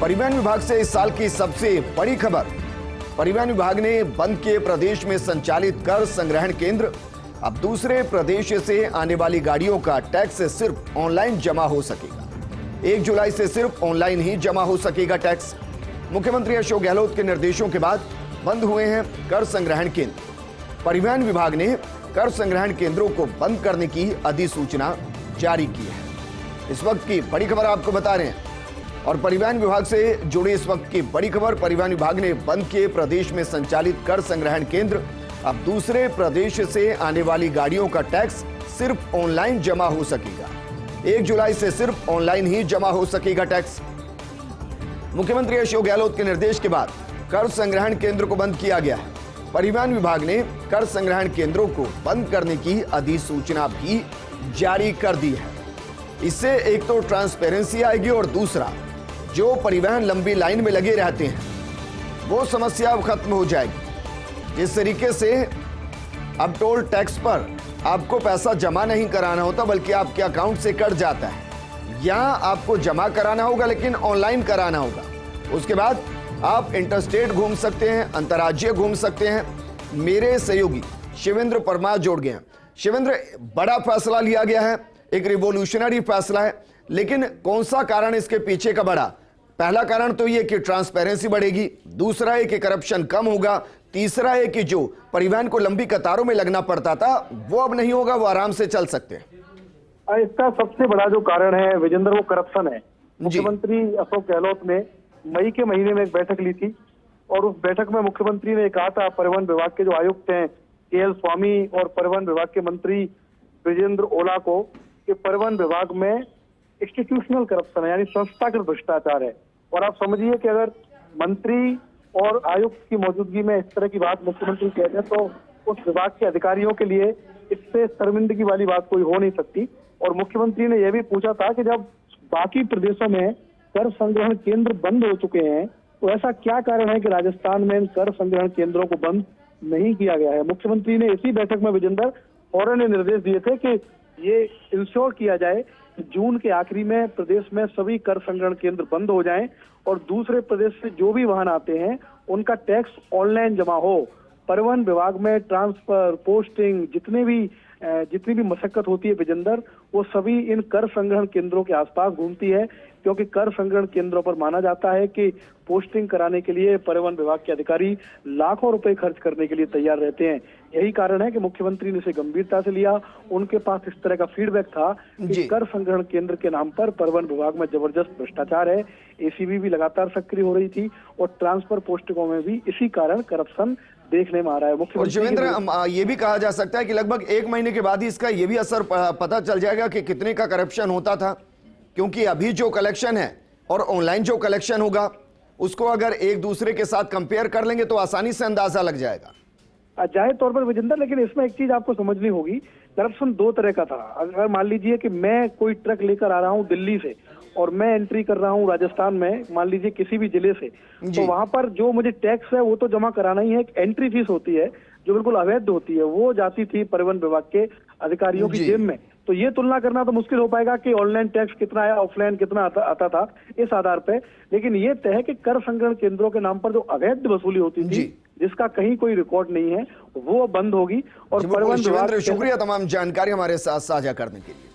परिवहन विभाग से इस साल की सबसे बड़ी खबर। परिवहन विभाग ने बंद किए प्रदेश में संचालित कर संग्रहण केंद्र। अब दूसरे प्रदेश से आने वाली गाड़ियों का टैक्स सिर्फ ऑनलाइन जमा हो सकेगा। 1 जुलाई से सिर्फ ऑनलाइन ही जमा हो सकेगा टैक्स। मुख्यमंत्री अशोक गहलोत के निर्देशों के बाद बंद हुए हैं कर संग्रहण केंद्र। परिवहन विभाग ने कर संग्रहण केंद्रों को बंद करने की अधिसूचना जारी की है। इस वक्त की बड़ी खबर आपको बता रहे हैं और परिवहन विभाग से जुड़ी इस वक्त की बड़ी खबर। परिवहन विभाग ने बंद किए प्रदेश में संचालित कर संग्रहण केंद्र। अब दूसरे प्रदेश से आने वाली गाड़ियों का टैक्स सिर्फ ऑनलाइन जमा हो सकेगा। 1 जुलाई से सिर्फ ऑनलाइन ही जमा हो सकेगा टैक्स। मुख्यमंत्री अशोक गहलोत के निर्देश के बाद कर संग्रहण केंद्र को बंद किया गया है। परिवहन विभाग ने कर संग्रहण केंद्रों को बंद करने की अधिसूचना भी जारी कर दी है। इससे एक तो ट्रांसपेरेंसी आएगी और दूसरा जो परिवहन लंबी लाइन में लगे रहते हैं वो समस्या अब खत्म हो जाएगी। जिस तरीके से अब टोल टैक्स पर आपको पैसा जमा नहीं कराना होता बल्कि आपके अकाउंट से कट जाता है, यहाँ आपको जमा कराना होगा लेकिन ऑनलाइन कराना होगा। उसके बाद आप इंटरस्टेट घूम सकते हैं, अंतर्राज्यीय घूम सकते हैं। मेरे सहयोगी शिवेंद्र परमार जोड़ गए हैं। शिवेंद्र, बड़ा फैसला लिया गया है, एक रिवोल्यूशनरी फैसला है, लेकिन कौन सा कारण इसके पीछे का बड़ा? पहला कारण तो ये कि ट्रांसपेरेंसी बढ़ेगी, दूसरा है कि करप्शन कम होगा, तीसरा है कि जो परिवहन को लंबी कतारों में लगना पड़ता था वो अब नहीं होगा, वो आराम से चल सकते हैं। इसका सबसे बड़ा जो कारण है विजेंद्र, वो करप्शन है। मुख्यमंत्री अशोक गहलोत ने मई के महीने में एक बैठक ली थी और उस बैठक में मुख्यमंत्री ने कहा था परिवहन विभाग के जो आयुक्त हैं के.एल. स्वामी और परिवहन विभाग के मंत्री ब्रजेंद्र ओला को कि परिवहन विभाग में इंस्टीट्यूशनल करप्शन है, यानी संस्थागत भ्रष्टाचार है। और आप समझिए कि अगर मंत्री और आयुक्त की मौजूदगी में इस तरह की बात मुख्यमंत्री कहते हैं तो उस विभाग के अधिकारियों के लिए इससे शर्मिंदगी वाली बात कोई हो नहीं सकती। और मुख्यमंत्री ने यह भी पूछा था कि जब बाकी प्रदेशों में कर संग्रहण केंद्र बंद हो चुके हैं तो ऐसा क्या कारण है कि राजस्थान में इन कर संग्रहण केंद्रों को बंद नहीं किया गया है। मुख्यमंत्री ने इसी बैठक में विजेंद्र फौरन निर्देश दिए थे कि ये इंश्योर किया जाए कि जून के आखिरी में प्रदेश में सभी कर संग्रहण केंद्र बंद हो जाएं और दूसरे प्रदेश से जो भी वाहन आते हैं उनका टैक्स ऑनलाइन जमा हो। परिवहन विभाग में ट्रांसफर, पोस्टिंग, जितनी भी मशक्कत होती है विजेंद्र, वो सभी इन कर संग्रहण केंद्रों के आसपास घूमती है, क्योंकि कर संग्रहण केंद्रों पर माना जाता है कि पोस्टिंग कराने के लिए परिवहन विभाग के अधिकारी लाखों रुपए खर्च करने के लिए तैयार रहते हैं। यही कारण है कि मुख्यमंत्री ने इसे गंभीरता से लिया। उनके पास इस तरह का फीडबैक था कि कर संग्रहण केंद्र के नाम पर परिवहन विभाग में जबरदस्त भ्रष्टाचार है। एसीबी भी लगातार सक्रिय हो रही थी और ट्रांसफर पोस्टिंगों में भी इसी कारण करप्शन देखने में आ रहा है। मुख्यमंत्री शिवेंद्र, ये भी कहा जा सकता है कि लगभग 1 महीने के बाद ही इसका ये भी असर पता चल जाएगा कि कितने का करप्शन होता था, क्योंकि अभी जो कलेक्शन है और ऑनलाइन जो कलेक्शन होगा उसको अगर एक दूसरे के साथ कंपेयर कर लेंगे तो आसानी से अंदाजा लग जाएगा। जाहिर तौर पर विजेंद्र, लेकिन इसमें एक चीज आपको समझनी होगी, करप्शन 2 तरह का था। अगर मान लीजिए कि मैं कोई ट्रक लेकर आ रहा हूं दिल्ली से और मैं एंट्री कर रहा हूं राजस्थान में, मान लीजिए किसी भी जिले से, तो वहां पर जो मुझे टैक्स है वो तो जमा कराना ही है। एक एंट्री फीस होती है जो बिल्कुल अवैध होती है, वो जाती थी परिवहन विभाग के अधिकारियों की जेब में। तो ये तुलना करना तो मुश्किल हो पाएगा कि ऑनलाइन टैक्स कितना आया, ऑफलाइन कितना आता था इस आधार पे। लेकिन ये तय है कि कर संग्रहण केंद्रों के नाम पर जो अवैध वसूली होती थी जिसका कहीं कोई रिकॉर्ड नहीं है वो बंद होगी। और परिवहन विभाग, शुक्रिया तमाम जानकारी हमारे साथ साझा करने के लिए।